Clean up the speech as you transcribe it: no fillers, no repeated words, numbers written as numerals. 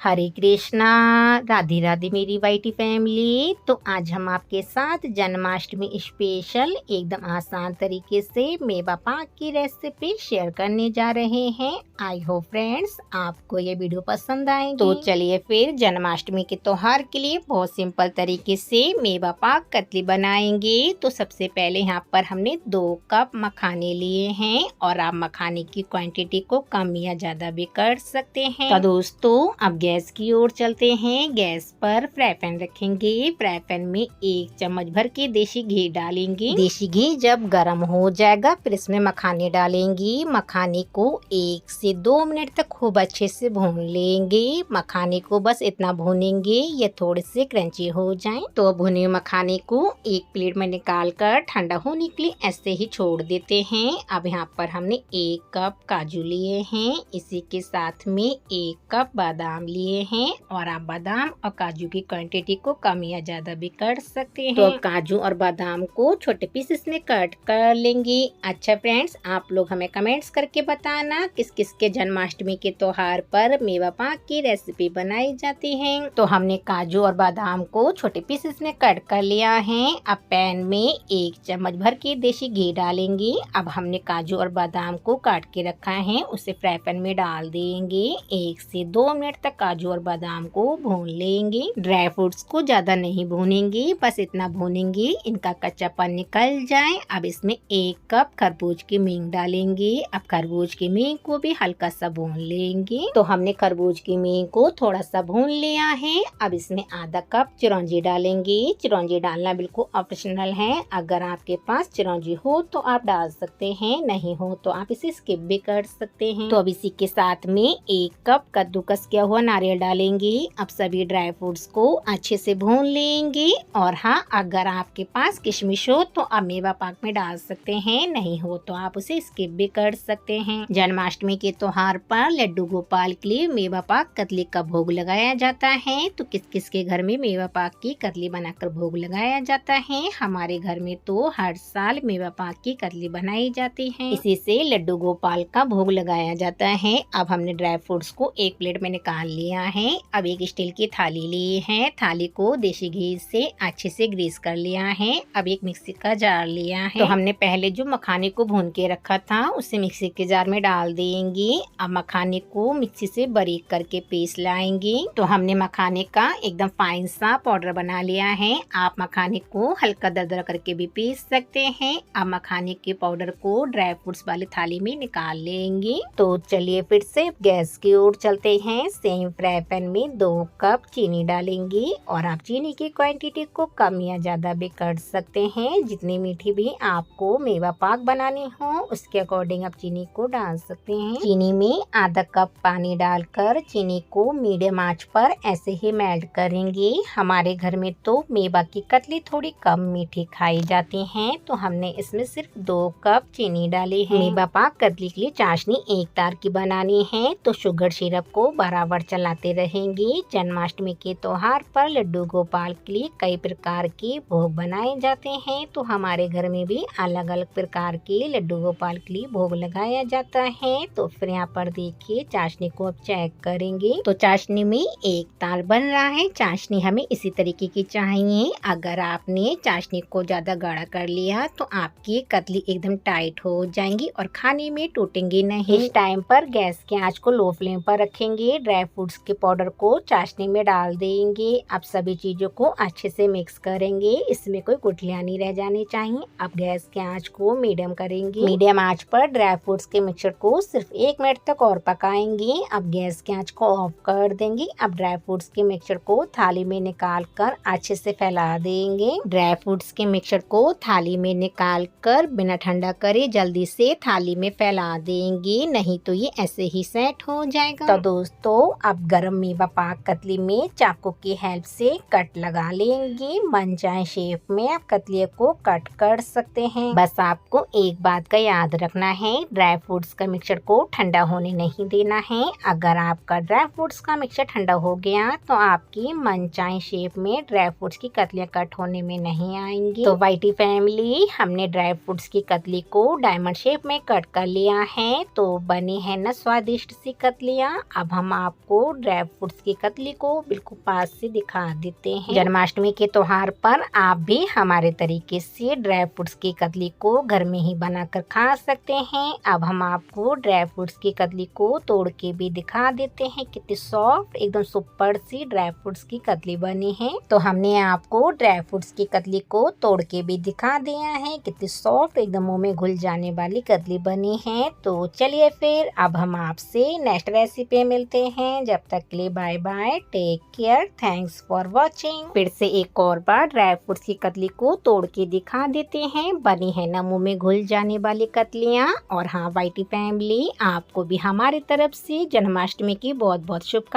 हरे कृष्णा। राधे राधे मेरी वाइटी फैमिली। तो आज हम आपके साथ जन्माष्टमी स्पेशल एकदम आसान तरीके से मेवा पाक की रेसिपी शेयर करने जा रहे हैं। आई होप फ्रेंड्स आपको ये वीडियो पसंद आएगी। तो चलिए फिर जन्माष्टमी के त्योहार के लिए बहुत सिंपल तरीके से मेवा पाक कतली बनाएंगे। तो सबसे पहले यहाँ पर हमने 2 कप मखाने लिए हैं और आप मखाने की क्वांटिटी को कम या ज्यादा भी कर सकते हैं। तो दोस्तों अब गैस की ओर चलते हैं। गैस पर फ्राई पैन रखेंगे। फ्राई पैन में 1 चम्मच भर के देसी घी डालेंगे। देसी घी जब गर्म हो जाएगा फिर इसमें मखाने डालेंगी। मखाने को 1 से 2 मिनट तक खूब अच्छे से भून लेंगे। मखाने को बस इतना भूनेंगे ये थोड़े से क्रंची हो जाएं। तो भुने मखाने को एक प्लेट में निकाल कर ठंडा होने के लिए ऐसे ही छोड़ देते हैं। अब यहाँ पर हमने 1 कप काजू लिए हैं। इसी के साथ में 1 कप बादाम लिए हैं और आप बादाम और काजू की क्वांटिटी को कम या ज्यादा भी कर सकते हैं। तो अब काजू और बादाम को छोटे पीसेस में कट कर लेंगे। अच्छा फ्रेंड्स आप लोग हमें कमेंट्स करके बताना किस किस के जन्माष्टमी के त्योहार पर मेवा पाक की रेसिपी बनाई जाती है। तो हमने काजू और बादाम को छोटे पीसेस में कट कर लिया है। अब पैन में 1 चम्मच भर के देसी घी डालेंगे। अब हमने काजू और बादाम को काट के रखा है उसे फ्राई पैन में डाल देंगे। 1 से 2 मिनट तक काजू और बादाम को भून लेंगे। ड्राई फ्रूट्स को ज्यादा नहीं भूनेंगे, बस इतना भूनेंगे इनका कच्चापन निकल जाए। अब इसमें 1 कप खरबूज की मींग डालेंगे। अब खरबूज की मींग को भी हल्का सा भून लेंगे। तो हमने खरबूज की मींग को थोड़ा सा भून लिया है। अब इसमें आधा कप चिरौंजी डालेंगे। चिरौंजी डालना बिल्कुल ऑप्शनल है। अगर आपके पास चिरौंजी हो तो आप डाल सकते हैं, नहीं हो तो आप इसे स्किप भी कर सकते हैं। तो अब इसी के साथ में 1 कप कद्दूकस किया हुआ नारियल डालेंगे। अब सभी ड्राई फ्रूट्स को अच्छे से भून लेंगे। और हाँ अगर आपके पास किशमिश हो तो आप मेवा पाक में डाल सकते हैं, नहीं हो तो आप उसे स्किप भी कर सकते हैं। जन्माष्टमी के त्योहार पर लड्डू गोपाल के लिए मेवा पाक कतली का भोग लगाया जाता है। तो किस किस के घर में मेवा पाक की कतली बनाकर भोग लगाया जाता है। हमारे घर में तो हर साल मेवा पाक की कतली बनाई जाती है, इसी से लड्डू गोपाल का भोग लगाया जाता है। अब हमने ड्राई फ्रूट्स को एक प्लेट में निकाल लिया है। अब एक स्टील की थाली ली है। थाली को देसी घी से अच्छे से ग्रीस कर लिया है। अब एक मिक्सी का जार लिया है। तो हमने पहले जो मखाने को भून के रखा था उसे मिक्सी के जार में डाल देंगे। अब मखाने को मिक्सी से बारीक करके पीस लाएंगे। तो हमने मखाने का एकदम फाइन सा पाउडर बना लिया है। आप मखाने को हल्का दरदरा करके भी पीस सकते हैं। अब मखाने के पाउडर को ड्राई फ्रूट्स वाली थाली में निकाल लेंगे। तो चलिए फिर से गैस की ओर चलते हैं। सेम फ्राई पैन में 2 कप चीनी डालेंगे और आप चीनी की क्वांटिटी को कम या ज्यादा भी कर सकते हैं। जितनी मीठी भी आपको मेवा पाक बनानी हो उसके अकॉर्डिंग आप चीनी को डाल सकते हैं। चीनी में आधा कप पानी डालकर चीनी को मीडियम आंच पर ऐसे ही मेल्ट करेंगे। हमारे घर में तो मेवा की कतली थोड़ी कम मीठी खाई जाती है, तो हमने इसमें सिर्फ 2 कप चीनी डाली है। मेवा पाक कतली के लिए चाशनी 1 तार की बनानी है, तो शुगर सिरप को बराबर चलाते रहेंगे। जन्माष्टमी के त्योहार पर लड्डू गोपाल के लिए कई प्रकार के भोग बनाए जाते हैं, तो हमारे घर में भी अलग अलग प्रकार के लड्डू गोपाल के लिए भोग लगाया जाता है। तो फिर यहाँ पर देखिए चाशनी को अब चेक करेंगे। तो चाशनी में 1 तार बन रहा है। चाशनी हमें इसी तरीके की चाहिए। अगर आपने चाशनी को ज्यादा गाढ़ा कर लिया तो आपकी कतली एकदम टाइट हो जाएंगी और खाने में टूटेंगी नहीं। इस टाइम पर गैस के आंच को लो फ्लेम पर रखेंगे। ड्राई फ्रूट्स के पाउडर को चाशनी में डाल देंगे। अब सभी चीजों को अच्छे से मिक्स करेंगे। इसमें कोई गुठलियां नहीं रह जानी चाहिए। अब गैस के आंच को मीडियम करेंगे। मीडियम आंच पर ड्राई फ्रूट्स के मिक्सचर को सिर्फ 1 मिनट तक और पकाएंगे। अब गैस के आंच को ऑफ कर देंगे। अब ड्राई फ्रूट्स के मिक्सचर को थाली में निकाल कर अच्छे से फैला देंगे। ड्राई फ्रूट्स के मिक्सचर को थाली में निकाल कर बिना ठंडा करे जल्दी से थाली में फैला देंगे, नहीं तो ये ऐसे ही सेट हो जाएगा। तो दोस्तों अब गरम मेवा पाक कतली में चाकू की हेल्प से कट लगा लेंगे। मन चाहे शेप में आप कतली को कट कर सकते हैं। बस आपको एक बात का याद रखना है, ड्राई फ्रूट्स का मिक्सचर को ठंडा होने नहीं देना है। अगर आपका ड्राई फ्रूट्स का मिक्सचर ठंडा हो गया तो आपकी मन चाहे शेप में ड्राई फ्रूट्स की कतलियां कट होने में नहीं आएंगी। तो वाइटी फैमिली हमने ड्राई फ्रूट्स की कतली को डायमंड शेप में कट कर लिया है। तो बनी है ना स्वादिष्ट सी कतलियाँ। अब हम आपको ड्राई फ्रूट्स की कतली को बिल्कुल पास से दिखा देते हैं। जन्माष्टमी के त्योहार पर आप भी हमारे तरीके से ड्राई फ्रूट्स की कतली को घर में ही बनाकर खा सकते हैं। अब हम आपको ड्राई फ्रूट्स की कतली को तोड़ के भी दिखा देते हैं। कितनी सॉफ्ट एकदम सुपर सी ड्राई फ्रूट्स की कतली बनी है। तो हमने आपको ड्राई फ्रूट्स की कतली को तोड़ के भी दिखा दिया है। कितनी सॉफ्ट एकदम मुंह में घुल जाने वाली कतली बनी है। तो चलिए फिर अब हम आपसे नेक्स्ट रेसिपी मिलते हैं। जब तक के लिए bye bye, take care, thanks for watching. फिर से एक और बार ड्राई फ्रूट्स की कतली को तोड़ के दिखा देते हैं। बनी है ना मुंह में घुल जाने वाली कतलियाँ। और हाँ वाइटी फैमिली, आपको भी हमारी तरफ से जन्माष्टमी की बहुत बहुत शुभकामनाएं।